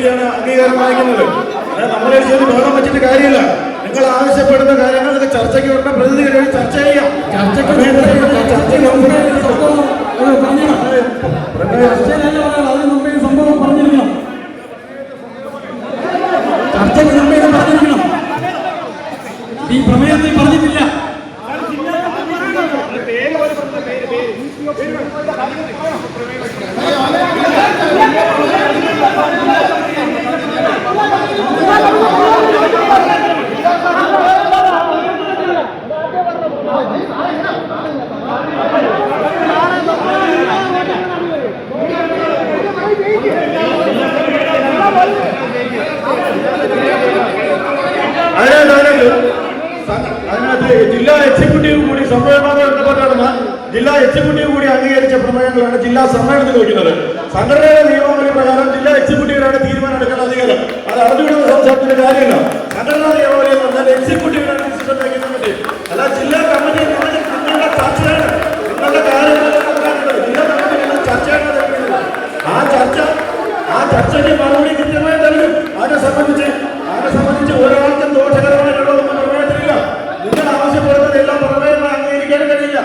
വേണ്ടിയാണ് അംഗീകാരം വാങ്ങിക്കുന്നത്. നമ്മളെ ബഹളം വെച്ചിട്ട് കാര്യമില്ല. നിങ്ങൾ ആവശ്യപ്പെടുന്ന കാര്യങ്ങളൊക്കെ ചർച്ചയ്ക്ക് വരുന്ന പ്രതിനിധികൾ ചർച്ച ചെയ്യാം. സംഭവം പറഞ്ഞിരിക്കണം. ചർച്ചയ്ക്ക് മുമ്പേ പറഞ്ഞിരിക്കണം. ഈ പ്രമേയത്തിൽ പറഞ്ഞിട്ടില്ല. അതിനകത്ത് ജില്ലാ എക്സിക്യൂട്ടീവ് കൂടി സമ്മേളനവുമായി ബന്ധപ്പെട്ടാണ് ജില്ലാ എക്സിക്യൂട്ടീവ് കൂടി അംഗീകരിച്ച പ്രമേയങ്ങളാണ് ജില്ലാ സമ്മേളനത്തിൽ വയ്ക്കുന്നത്. സംഘടനയുടെ നിയമങ്ങൾ പ്രകാരം ജില്ലാ എക്സിക്യൂട്ടീവിനാണ് തീരുമാനം എടുക്കേണ്ട അധികാരം. അത് അറിഞ്ഞുകൊണ്ട് സംസാരത്തിന്റെ കാര്യമില്ല. സംഘടനാ നിയമം എന്ന് പറഞ്ഞാൽ എക്സിക്യൂട്ടീവിനാണ് ഡിസിഷൻ മേക്കിംഗ് കമ്മിറ്റി, അല്ല ജില്ലാ കമ്മിറ്റി. നിങ്ങളുടെ ചർച്ചയാണ്, നിങ്ങളുടെ കാര്യങ്ങൾ ജില്ലാ കമ്മിറ്റി ചർച്ചയാണ്. ആ ചർച്ചയ്ക്ക് മറുപടി കൃത്യമായി നൽകും. അതിനെ സംബന്ധിച്ച് ഒരാൾക്കും ദോഷകരമായിട്ടുള്ളതൊന്നും പ്രമേയത്തിലില്ല. നിങ്ങൾ ആവശ്യപ്പെടുന്നതെല്ലാം പ്രമേയമായി അംഗീകരിക്കാൻ കഴിയില്ല.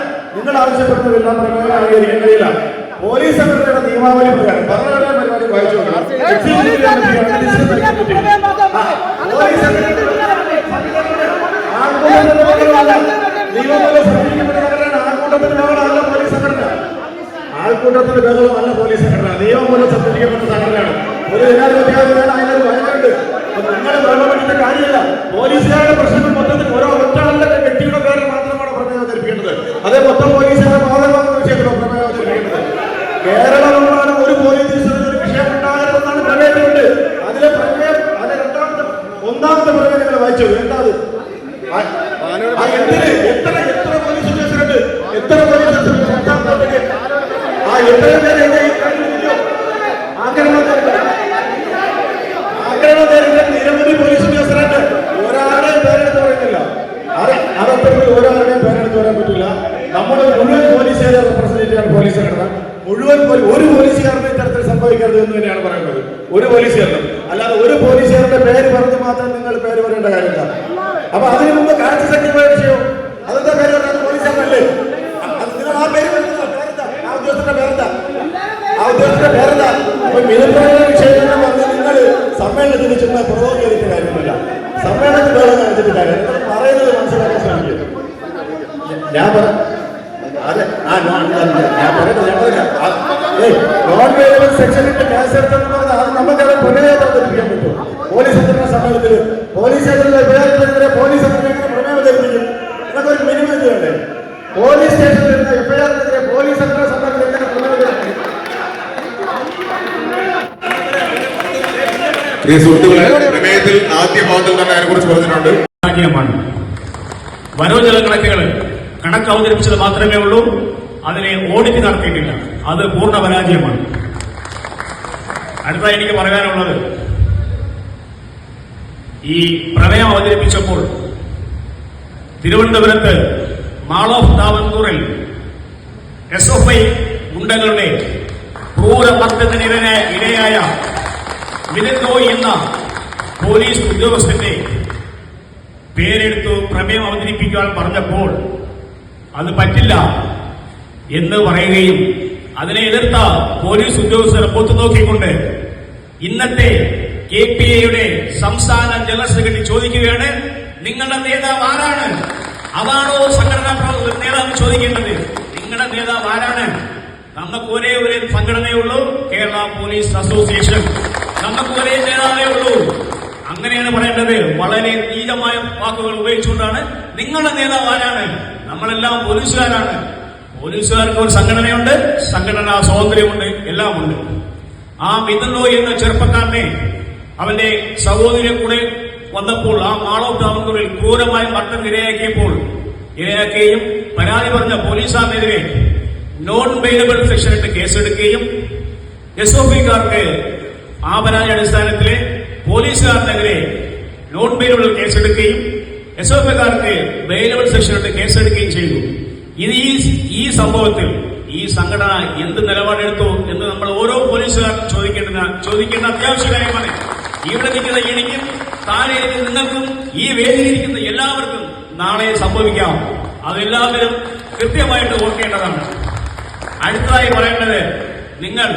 പോലീസ് സംഘടനയുടെ നിയമാവലി പ്രകാരം ഭരണഘടനാ പരിപാടി വായിച്ചു നോക്കണം. ആൾക്കൂട്ടത്തിന്റെ ബഹളമല്ല പോലീസ് സംഘടന. നിയമം മൂലം സംരക്ഷിക്കപ്പെട്ട സംഘടനയാണ്. ഒരു ജനാധിപത്യ അതിനൊരു വഴക്കുണ്ട്. നിങ്ങൾ ബഹളമെടുത്ത കാര്യമില്ല. പോലീസുകാരുടെ പ്രശ്നങ്ങൾ മൊത്തത്തിൽ ഓരോ ഒറ്റാളുടെ വ്യക്തിയുടെ പേരിൽ മാത്രമാണ് പ്രമേയം അവതരിപ്പിക്കേണ്ടത്. അതേ മൊത്തം പോലീസുകാരുടെ ബാധകമാകുന്ന വിഷയത്തിലോ പ്രമേയം അവതരിപ്പിക്കേണ്ടത്. കേരളമാണ് ഒരു പോലീസ് സ്റ്റേഷനിൽ ഒരു വിഷയം ഉണ്ടാകരുതെന്നാണ് പ്രമേയത്തിലുണ്ട്. അതിലെ പ്രമേയം ഒന്നാമത്തെ പ്രമേയം നിങ്ങൾ വായിച്ചു. രണ്ടാമത് എത്ര പോലീസ് സ്റ്റേഷനുണ്ട്? എത്ര പോലീസ് സ്റ്റേഷൻ എത്രയും പേര് ആക്രമണം നേരിട്ട നിരവധി പോലീസ് ഉദ്യോഗസ്ഥരുണ്ട്. ഒരാളുടെയും പേരെടുത്ത് പറയുന്നില്ല. അതൊക്കെ ഒരാളുടെയും പേരെടുത്ത് പറയാൻ പറ്റില്ല. നമ്മുടെ മുഴുവൻ പോലീസുകാരെ റെപ്രസെന്റ് ചെയ്യാൻ പോലീസ് സംഘടന മുഴുവൻ ഒരു പോലീസുകാരനെ ഇത്തരത്തിൽ സംഭവിക്കരുത് എന്ന് തന്നെയാണ് പറയുന്നത്. ഒരു പോലീസുകാരനും അല്ലാതെ ഒരു പോലീസുകാരുടെ പേര് പറഞ്ഞ് മാത്രം നിങ്ങൾ പേര് പറയേണ്ട കാര്യമില്ല. അപ്പൊ അതിനു മുമ്പ് കാഴ്ച ശക്തിമായ വിഷയവും അതെന്താ പേര് പറഞ്ഞത്? പോലീസുകാരനല്ലേ? നിങ്ങൾ ആ പേര് ആ ഉദ്യോഗസ്ഥന്റെ പേരെന്താ? അപ്പൊ മിതമായ വിഷയങ്ങൾ പറഞ്ഞ് നിങ്ങൾ സമ്മേളനത്തിന് ചുമ്മാ പുറകോട്ട് കാര്യമില്ല. സമ്മേളനത്തിൽ വേറെ കാണിച്ചിട്ട് കാര്യം പറയുന്നത് മനസ്സിലാക്കാൻ ശ്രമിക്കും. ഞാൻ നോൺ വേരിയബിൾ സെക്ഷനിന്റെ കേസ് എടുത്തെന്ന് പറഞ്ഞാൽ അത് നമുക്കത് പ്രമേയം അവതരിപ്പിക്കാൻ പറ്റും. പോലീസ് സംഘടനാ സമ്മേളനത്തിൽ പോലീസ് എഫ്ഐആറിനെതിരെ പോലീസ് സംഘടന പ്രമേയം അവതരിപ്പിക്കും. ഇതൊക്കെ ഒരു മിനിമം ഇത് വേണ്ടേ? പോലീസ് സ്റ്റേഷനിൽ നിന്ന് എഫ്ഐആറിനെതിരെ പോലീസ് സംഘടനാ സമ്മേളനത്തിൽ എങ്ങനെ പ്രമേയം അവതരിപ്പിക്കും? ഈ സുഹൃത്തുക്കളെ, പ്രമേയത്തിൽ ആദ്യ ഭാഗത്തിൽ തന്നെ അതിനെക്കുറിച്ച് പറഞ്ഞിട്ടുണ്ട്. വനോജല കണക്ക് അവതരിപ്പിച്ചത് മാത്രമേ ഉള്ളൂ. അതിനെ ഓഡിറ്റ് നടത്തിയിട്ടില്ല. അത് പൂർണ്ണ പരാജയമാണ്. അടുത്ത എനിക്ക് പറയാനുള്ളത്, ഈ പ്രമേയം അവതരിപ്പിച്ചപ്പോൾ തിരുവനന്തപുരത്ത് മാൾ ഓഫ് താവന്തൂറിൽ SFI ഗുണ്ടകളുടെ ക്രൂരമർദ്ദത്തിന് ഇരയായ മിഥുൻ റോയ് എന്ന പോലീസ് ഉദ്യോഗസ്ഥന്റെ പേരെടുത്തു പ്രമേയം അവതരിപ്പിക്കാൻ പറഞ്ഞപ്പോൾ അത് പറ്റില്ല എന്ന് പറയുകയും അതിനെ എതിർത്ത പോലീസ് ഉദ്യോഗസ്ഥരെ പൊത്തുനോക്കിക്കൊണ്ട് ഇന്നത്തെ KPA സംസ്ഥാന ജനറൽ സെക്രട്ടറി ചോദിക്കുകയാണ്, നിങ്ങളുടെ നേതാവ് ആരാണ്? അതാണോ സംഘടനാ നേതാവ് ചോദിക്കേണ്ടത്? നിങ്ങളുടെ നേതാവ് ആരാണ്? നമുക്ക് ഒരേ ഒരു സംഘടനയേ ഉള്ളൂ, കേരള പോലീസ് അസോസിയേഷൻ. നമുക്ക് ഒരേ നേതാവേ ഉള്ളൂ. അങ്ങനെയാണ് പറയേണ്ടത്. വളരെ നീചമായ വാക്കുകൾ ഉപയോഗിച്ചുകൊണ്ടാണ് നിങ്ങളുടെ നേതാവ് ആരാണ്? നമ്മളെല്ലാം പോലീസുകാരാണ്. പോലീസുകാർക്ക് ഒരു സംഘടനയുണ്ട്, സംഘടനാ സ്വാതന്ത്ര്യമുണ്ട്, എല്ലാം ഉണ്ട്. ആ മിഥുൻ റോയ് എന്ന ചെറുപ്പക്കാരനെ അവന്റെ സഹോദരിയെ കൂടെ വന്നപ്പോൾ ആ മാൾ ഓഫ് താവന്തൂറിൽ ക്രൂരമായ മർദ്ദനം ഇരയാക്കുകയും പരാതി പറഞ്ഞ പോലീസുകാരനെതിരെ നോൺ ബെയിലബിൾ സെക്ഷനിട്ട് കേസെടുക്കുകയും SOPക്കാർക്ക് ആ പരാതി അടിസ്ഥാനത്തിൽ പോലീസുകാരനെതിരെ നോൺ ബെയിലബിൾ കേസെടുക്കുകയും SOPക്കാർക്ക് ബെയിലബിൾ സെക്ഷനിട്ട് കേസെടുക്കുകയും ചെയ്തു. ഇത് ഈ സംഭവത്തിൽ ഈ സംഘടന എന്ത് നിലപാടെടുത്തു എന്ന് നമ്മൾ ഓരോ പോലീസുകാരും ചോദിക്കേണ്ട അത്യാവശ്യ കാര്യമാണ്. ഇവിടെ നിൽക്കുന്ന എനിക്കും താഴെ ഇരിക്കുന്ന നിങ്ങൾക്കും ഈ വേദിയിരിക്കുന്ന എല്ലാവർക്കും നാളെ സംഭവിക്കാം. അതെല്ലാവരും കൃത്യമായിട്ട് ഓർക്കേണ്ടതാണ്. അടുത്തതായി പറയേണ്ടത്, നിങ്ങൾ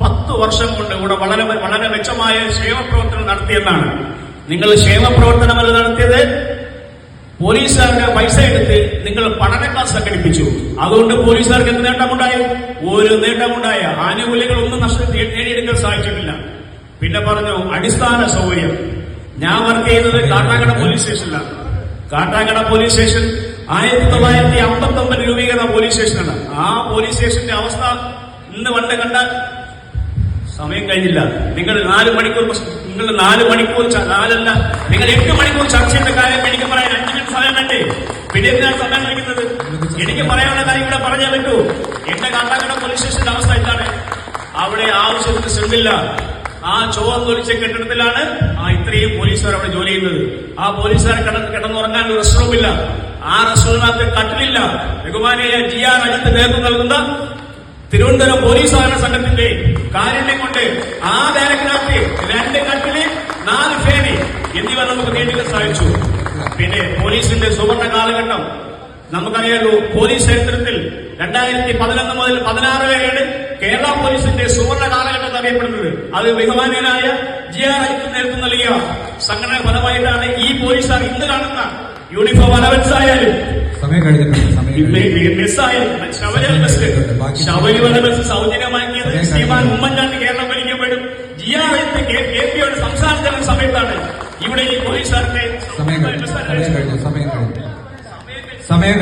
10 വർഷം കൊണ്ട് ഇവിടെ വളരെ മെച്ചമായ ക്ഷേമപ്രവർത്തനം നടത്തിയെന്നാണ്. നിങ്ങൾ ക്ഷേമപ്രവർത്തനമല്ല നടത്തിയത്, പോലീസുകാരുടെ പൈസ എടുത്ത് നിങ്ങൾ പഠന ക്ലാസ് സംഘടിപ്പിച്ചു. അതുകൊണ്ട് പോലീസുകാർക്ക് എന്ത് നേട്ടമുണ്ടായി? ഒരു നേട്ടമുണ്ടായ ആനുകൂല്യങ്ങളൊന്നും നേടിയെടുക്കാൻ സാധിച്ചിട്ടില്ല. പിന്നെ പറഞ്ഞു അടിസ്ഥാന സൗകര്യം. ഞാൻ വർക്ക് ചെയ്യുന്നത് കാട്ടാക്കട പോലീസ് സ്റ്റേഷനിലാണ്. കാട്ടാക്കട പോലീസ് സ്റ്റേഷൻ 1959 രൂപീകരണ പോലീസ് സ്റ്റേഷനാണ്. ആ പോലീസ് സ്റ്റേഷന്റെ അവസ്ഥ ഇന്ന് പണ്ട് കണ്ടാൽ സമയം കഴിഞ്ഞില്ല. നിങ്ങൾ 4 മണിക്കൂർ നിങ്ങൾ 4 മണിക്കൂർ 4 നിങ്ങൾ 8 മണിക്കൂർ ചർച്ച ചെയ്ത കാര്യം എനിക്ക് പറയാൻ 5 മിനിറ്റ് സമയം വേണ്ടേ? പിന്നെ എന്തിനാണ് സമയം കഴിക്കുന്നത്? എനിക്ക് പറയാനുള്ള കാര്യം ഇവിടെ പറഞ്ഞേ പറ്റൂ. എന്റെ കാട്ടാക്കട പോലീസ് സ്റ്റേഷന്റെ അവസ്ഥ എന്താണ്? അവിടെ ആവശ്യത്തിന് ശ്രമില്ല. ആ ചുവന്നൊലിച്ച കെട്ടിടത്തിലാണ് ഇത്രയും പോലീസുകാർ അവിടെ ജോലി ചെയ്യുന്നത്. ആ പോലീസുകാർ കിടന്നുറങ്ങാൻ ഒരു റെസ്റ്റ് റൂമില്ല. ആ റെസ്റ്റ് റൂമിനകത്ത് കട്ടിലില്ല. ബഹുമാനിയായ GR അജിത്ത് നേതൃത്വം നൽകുന്ന തിരുവനന്തപുരം പോലീസ് സഹകരണ സംഘത്തിന്റെ കാരുണ്യം കൊണ്ട് ആ ബാരക്കിനകത്ത് 2 കട്ടില് 4 ഫേന് എന്നിവ നമുക്ക് നേടിക്കാൻ സാധിച്ചു. പിന്നെ പോലീസിന്റെ സുവർണ കാലഘട്ടം നമുക്കറിയാലോ. പോലീസ് ചരിത്രത്തിൽ 2011 മുതൽ 16 വരെയാണ് കേരള പോലീസിന്റെ സുവർണ കാലഘട്ടം അറിയപ്പെടുന്നത്. അത് ബഹുമാന്യനായ GR അജിത്ത് നേതൃത്വം നൽകിയ സംഘടന ഫലമായിട്ടാണ് ഈ പോലീസുകാർ ഇന്ന് കാണുന്ന യൂണിഫോം അലവൻസ് ആയാലും ശബരിമല ബസ് സൗജന്യമാക്കിയത് ശ്രീമാൻ ഉമ്മൻചാണ്ടി കേരളം ഭരിക്കപ്പെടും GR അജിത്ത് KPയുടെ സംസ്ഥാന ജനറൽ സമയത്താണ് ഇവിടെ ഈ പോലീസുകാരുടെ സമയം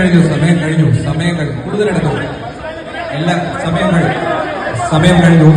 കഴിഞ്ഞു കൂടുതലെടുക്കും. എല്ലാ സമയം കഴിഞ്ഞു.